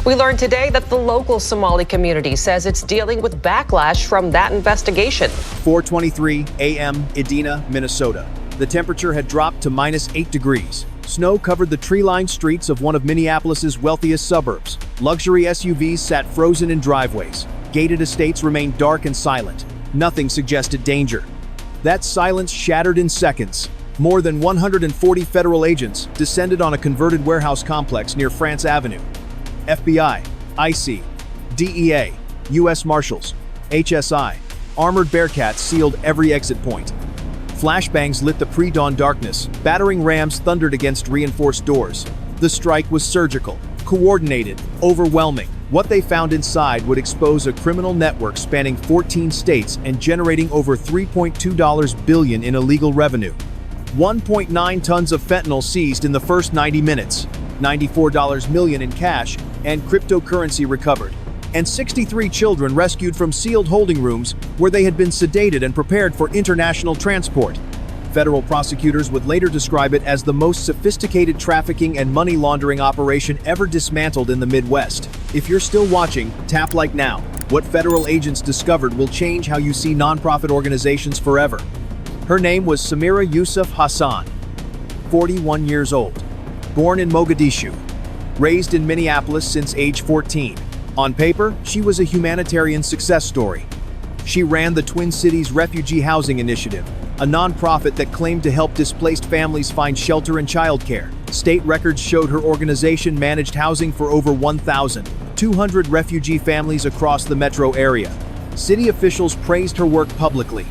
We learned today that the local Somali community says it's dealing with backlash from that investigation. 4:23 a.m. Edina, Minnesota. The temperature had dropped to -8 degrees. Snow covered the tree-lined streets of one of Minneapolis's wealthiest suburbs. Luxury SUVs sat frozen in driveways. Gated estates remained dark and silent. Nothing suggested danger. That silence shattered in seconds. More than 140 federal agents descended on a converted warehouse complex near France Avenue. FBI, ICE, DEA, U.S. Marshals, HSI, armored BearCats sealed every exit point. Flashbangs lit the pre-dawn darkness. Battering rams thundered against reinforced doors. The strike was surgical, coordinated, overwhelming. What they found inside would expose a criminal network spanning 14 states and generating over $3.2 billion in illegal revenue. 1.9 tons of fentanyl seized in the first 90 minutes, $94 million in cash and cryptocurrency recovered, and 63 children rescued from sealed holding rooms where they had been sedated and prepared for international transport. Federal prosecutors would later describe it as the most sophisticated trafficking and money laundering operation ever dismantled in the Midwest. If you're still watching, tap like now. What federal agents discovered will change how you see nonprofit organizations forever. Her name was Samira Yusuf Hassan, 41 years old, born in Mogadishu, raised in Minneapolis since age 14. On paper, she was a humanitarian success story. She ran the Twin Cities Refugee Housing Initiative, a nonprofit that claimed to help displaced families find shelter and childcare. State records showed her organization managed housing for over 1,200 refugee families across the metro area. City officials praised her work publicly.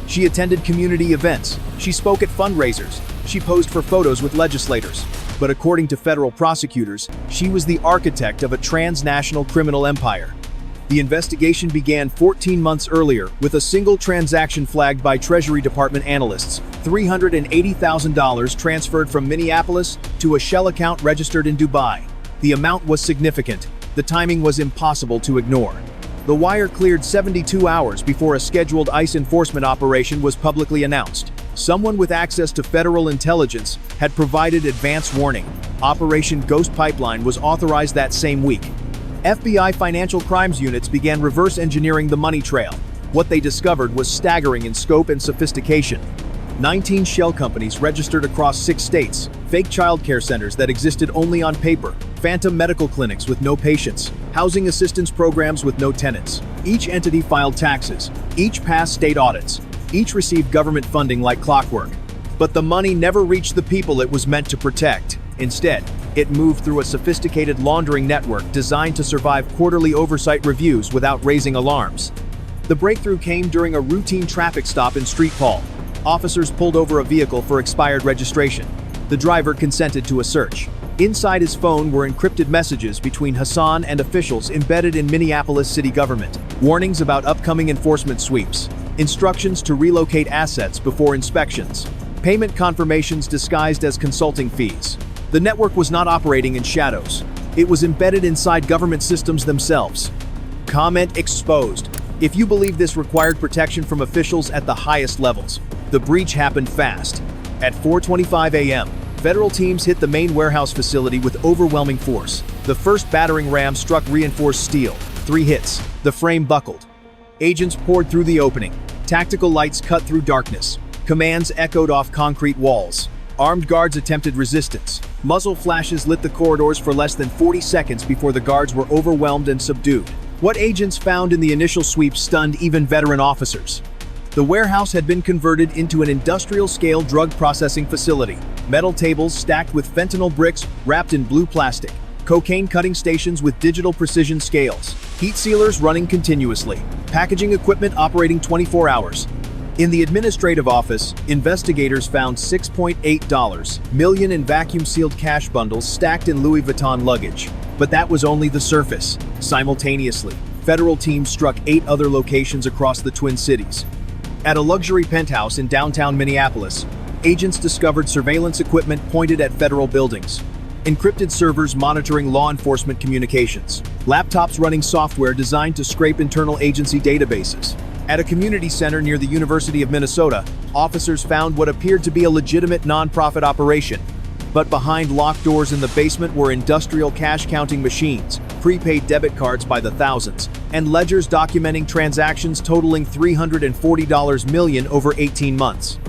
She attended community events, she spoke at fundraisers, she posed for photos with legislators. But according to federal prosecutors, she was the architect of a transnational criminal empire. The investigation began 14 months earlier with a single transaction flagged by Treasury Department analysts, $380,000 transferred from Minneapolis to a shell account registered in Dubai. The amount was significant. The timing was impossible to ignore. The wire cleared 72 hours before a scheduled ICE enforcement operation was publicly announced. Someone with access to federal intelligence had provided advance warning. Operation Ghost Pipeline was authorized that same week. FBI financial crimes units began reverse engineering the money trail. What they discovered was staggering in scope and sophistication. 19 shell companies registered across 6 states, fake child care centers that existed only on paper, phantom medical clinics with no patients, housing assistance programs with no tenants. Each entity filed taxes, each passed state audits, each received government funding like clockwork. But the money never reached the people it was meant to protect. Instead, it moved through a sophisticated laundering network designed to survive quarterly oversight reviews without raising alarms. The breakthrough came during a routine traffic stop in Street Paul. Officers pulled over a vehicle for expired registration. The driver consented to a search. Inside his phone were encrypted messages between Hassan and officials embedded in Minneapolis city government. Warnings about upcoming enforcement sweeps. Instructions to relocate assets before inspections. Payment confirmations disguised as consulting fees. The network was not operating in shadows. It was embedded inside government systems themselves. Comment exposed. If you believe this required protection from officials at the highest levels. The breach happened fast. At 4:25 a.m., federal teams hit the main warehouse facility with overwhelming force. The first battering ram struck reinforced steel. 3 hits. The frame buckled. Agents poured through the opening. Tactical lights cut through darkness. Commands echoed off concrete walls. Armed guards attempted resistance. Muzzle flashes lit the corridors for less than 40 seconds before the guards were overwhelmed and subdued. What agents found in the initial sweep stunned even veteran officers. The warehouse had been converted into an industrial-scale drug processing facility. Metal tables stacked with fentanyl bricks wrapped in blue plastic. Cocaine cutting stations with digital precision scales. Heat sealers running continuously. Packaging equipment operating 24 hours. In the administrative office, investigators found $6.8 million in vacuum-sealed cash bundles stacked in Louis Vuitton luggage. But that was only the surface. Simultaneously, federal teams struck 8 other locations across the Twin Cities. At a luxury penthouse in downtown Minneapolis, agents discovered surveillance equipment pointed at federal buildings. Encrypted servers monitoring law enforcement communications. Laptops running software designed to scrape internal agency databases. At a community center near the University of Minnesota, officers found what appeared to be a legitimate nonprofit operation. But behind locked doors in the basement were industrial cash counting machines, prepaid debit cards by the thousands, and ledgers documenting transactions totaling $340 million over 18 months.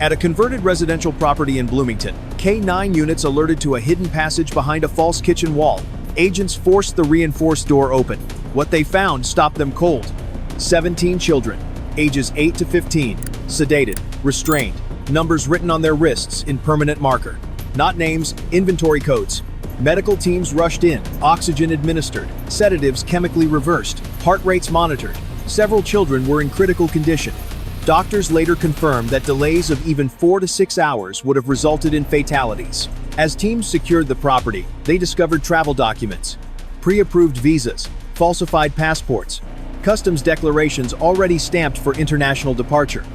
At a converted residential property in Bloomington, K-9 units alerted to a hidden passage behind a false kitchen wall. Agents forced the reinforced door open. What they found stopped them cold. 17 children, ages 8 to 15, sedated, restrained, numbers written on their wrists in permanent marker. Not names, inventory codes. Medical teams rushed in, oxygen administered, sedatives chemically reversed, heart rates monitored. Several children were in critical condition. Doctors later confirmed that delays of even 4 to 6 hours would have resulted in fatalities. As teams secured the property, they discovered travel documents, pre-approved visas, falsified passports, customs declarations already stamped for international departure.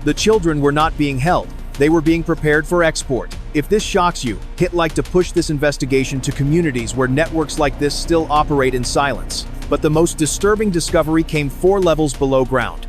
The children were not being held, they were being prepared for export. If this shocks you, hit like to push this investigation to communities where networks like this still operate in silence. But the most disturbing discovery came 4 levels below ground.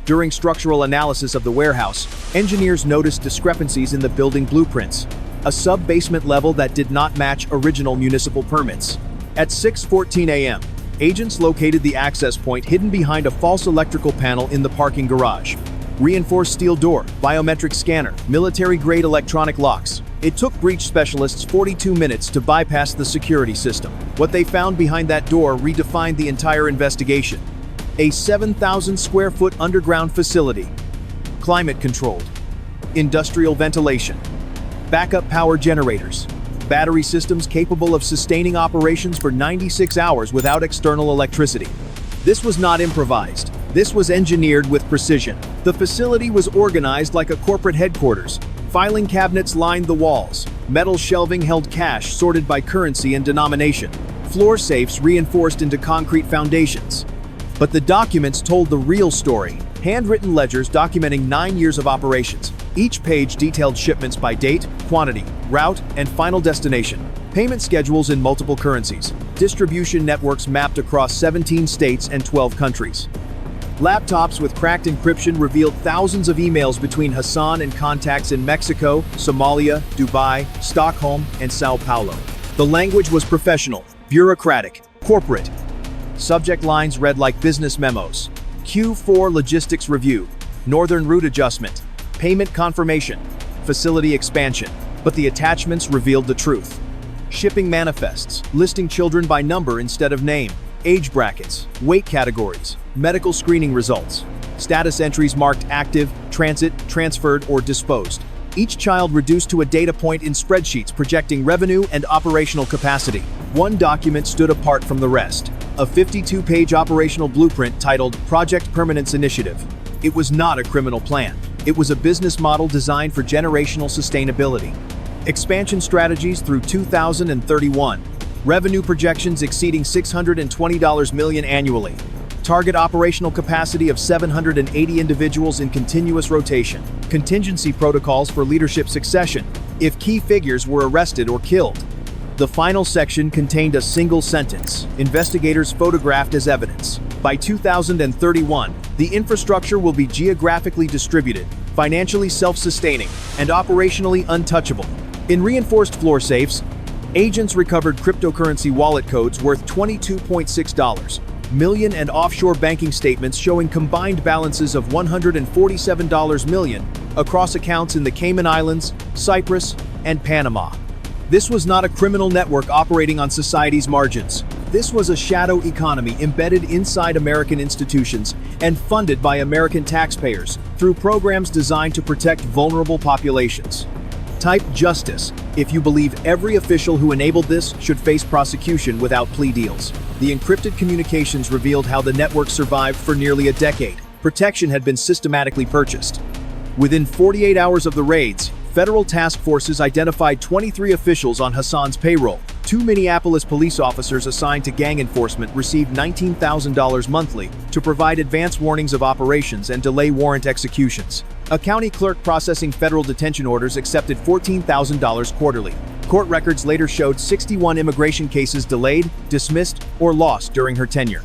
During structural analysis of the warehouse, engineers noticed discrepancies in the building blueprints, a sub-basement level that did not match original municipal permits. At 6:14 a.m., agents located the access point hidden behind a false electrical panel in the parking garage. Reinforced steel door, biometric scanner, military-grade electronic locks. It took breach specialists 42 minutes to bypass the security system. What they found behind that door redefined the entire investigation. A 7,000 square foot underground facility. Climate controlled. Industrial ventilation. Backup power generators. Battery systems capable of sustaining operations for 96 hours without external electricity. This was not improvised. This was engineered with precision. The facility was organized like a corporate headquarters. Filing cabinets lined the walls. Metal shelving held cash sorted by currency and denomination. Floor safes reinforced into concrete foundations. But the documents told the real story. Handwritten ledgers documenting 9 years of operations. Each page detailed shipments by date, quantity, route, and final destination. Payment schedules in multiple currencies. Distribution networks mapped across 17 states and 12 countries. Laptops with cracked encryption revealed thousands of emails between Hassan and contacts in Mexico, Somalia, Dubai, Stockholm, and Sao Paulo. The language was professional, bureaucratic, corporate. Subject lines read like business memos. Q4 logistics review, northern route adjustment, payment confirmation, facility expansion. But the attachments revealed the truth. Shipping manifests, listing children by number instead of name, age brackets, weight categories, medical screening results, status entries marked active, transit, transferred, or disposed. Each child reduced to a data point in spreadsheets projecting revenue and operational capacity. One document stood apart from the rest, a 52-page operational blueprint titled Project Permanence Initiative. It was not a criminal plan. It was a business model designed for generational sustainability. Expansion strategies through 2031. Revenue projections exceeding $620 million annually. Target operational capacity of 780 individuals in continuous rotation. Contingency protocols for leadership succession, if key figures were arrested or killed. The final section contained a single sentence, investigators photographed as evidence. By 2031, the infrastructure will be geographically distributed, financially self-sustaining, and operationally untouchable. In reinforced floor safes, agents recovered cryptocurrency wallet codes worth $22.6 million and offshore banking statements showing combined balances of $147 million across accounts in the Cayman Islands, Cyprus, and Panama. This was not a criminal network operating on society's margins. This was a shadow economy embedded inside American institutions and funded by American taxpayers through programs designed to protect vulnerable populations. Type justice if you believe every official who enabled this should face prosecution without plea deals. The encrypted communications revealed how the network survived for nearly a decade. Protection had been systematically purchased. Within 48 hours of the raids, federal task forces identified 23 officials on Hassan's payroll. 2 Minneapolis police officers assigned to gang enforcement received $19,000 monthly to provide advance warnings of operations and delay warrant executions. A county clerk processing federal detention orders accepted $14,000 quarterly. Court records later showed 61 immigration cases delayed, dismissed, or lost during her tenure.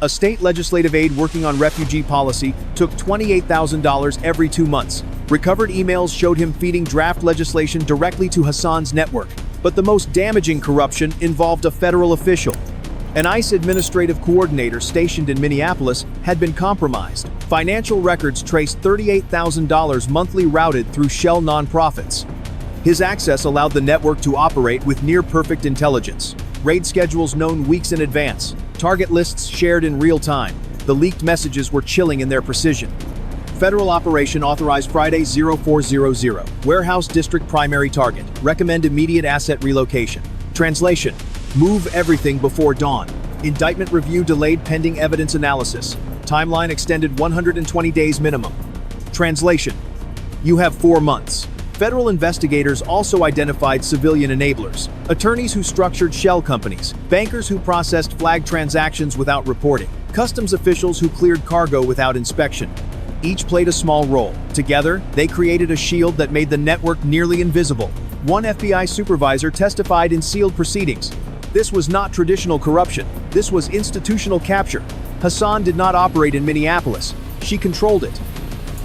A state legislative aide working on refugee policy took $28,000 every 2 months. Recovered emails showed him feeding draft legislation directly to Hassan's network. But the most damaging corruption involved a federal official. An ICE administrative coordinator stationed in Minneapolis had been compromised. Financial records traced $38,000 monthly routed through shell nonprofits. His access allowed the network to operate with near-perfect intelligence. Raid schedules known weeks in advance. Target lists shared in real time. The leaked messages were chilling in their precision. Federal operation authorized Friday 0400. Warehouse district primary target. Recommend immediate asset relocation. Translation: move everything before dawn. Indictment review delayed pending evidence analysis. Timeline extended 120 days minimum. Translation: you have 4 months. Federal investigators also identified civilian enablers, attorneys who structured shell companies, bankers who processed flag transactions without reporting, customs officials who cleared cargo without inspection. Each played a small role. Together, they created a shield that made the network nearly invisible. One FBI supervisor testified in sealed proceedings. This was not traditional corruption. This was institutional capture. Hassan did not operate in Minneapolis. She controlled it.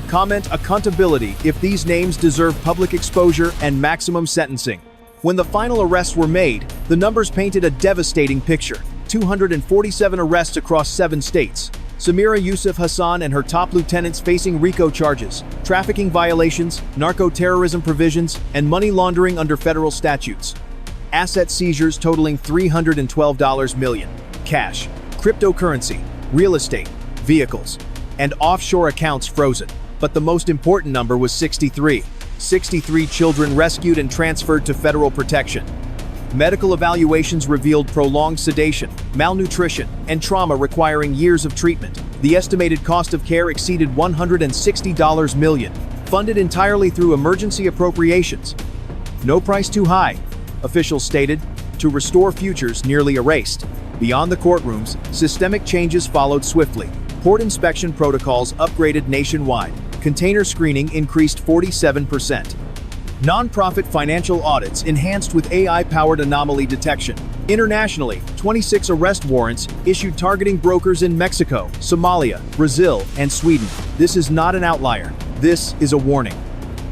Comment: accountability if these names deserve public exposure and maximum sentencing. When the final arrests were made, the numbers painted a devastating picture. 247 arrests across 7 states. Samira Yusuf Hassan and her top lieutenants facing RICO charges, trafficking violations, narco-terrorism provisions, and money laundering under federal statutes. Asset seizures totaling $312 million. Cash, cryptocurrency, real estate, vehicles, and offshore accounts frozen. But the most important number was 63. 63 children rescued and transferred to federal protection. Medical evaluations revealed prolonged sedation, malnutrition, and trauma requiring years of treatment. The estimated cost of care exceeded $160 million, funded entirely through emergency appropriations. No price too high, officials stated, to restore futures nearly erased. Beyond the courtrooms, systemic changes followed swiftly. Port inspection protocols upgraded nationwide. Container screening increased 47%. Nonprofit financial audits enhanced with AI-powered anomaly detection. Internationally, 26 arrest warrants issued targeting brokers in Mexico, Somalia, Brazil, and Sweden. This is not an outlier. This is a warning.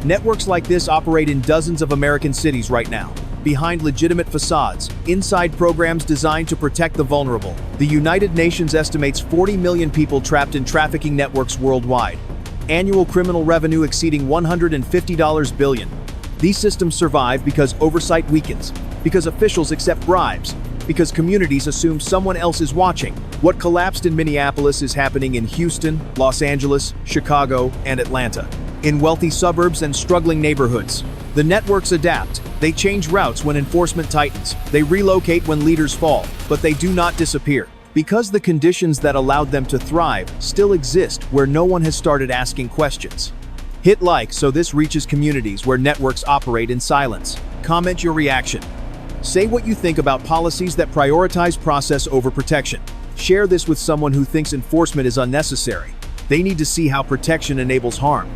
Networks like this operate in dozens of American cities right now. Behind legitimate facades, inside programs designed to protect the vulnerable. The United Nations estimates 40 million people trapped in trafficking networks worldwide. Annual criminal revenue exceeding $150 billion. These systems survive because oversight weakens, because officials accept bribes, because communities assume someone else is watching. What collapsed in Minneapolis is happening in Houston, Los Angeles, Chicago, and Atlanta. In wealthy suburbs and struggling neighborhoods. The networks adapt. They change routes when enforcement tightens. They relocate when leaders fall, but they do not disappear. Because the conditions that allowed them to thrive still exist where no one has started asking questions. Hit like so this reaches communities where networks operate in silence. Comment your reaction. Say what you think about policies that prioritize process over protection. Share this with someone who thinks enforcement is unnecessary. They need to see how protection enables harm.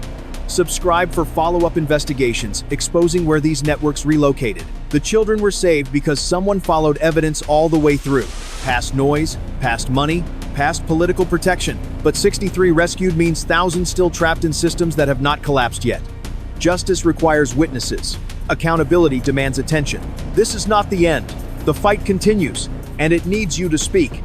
Subscribe for follow-up investigations exposing where these networks relocated. The children were saved because someone followed evidence all the way through. Past noise, past money, past political protection. But 63 rescued means thousands still trapped in systems that have not collapsed yet. Justice requires witnesses. Accountability demands attention. This is not the end. The fight continues, and it needs you to speak.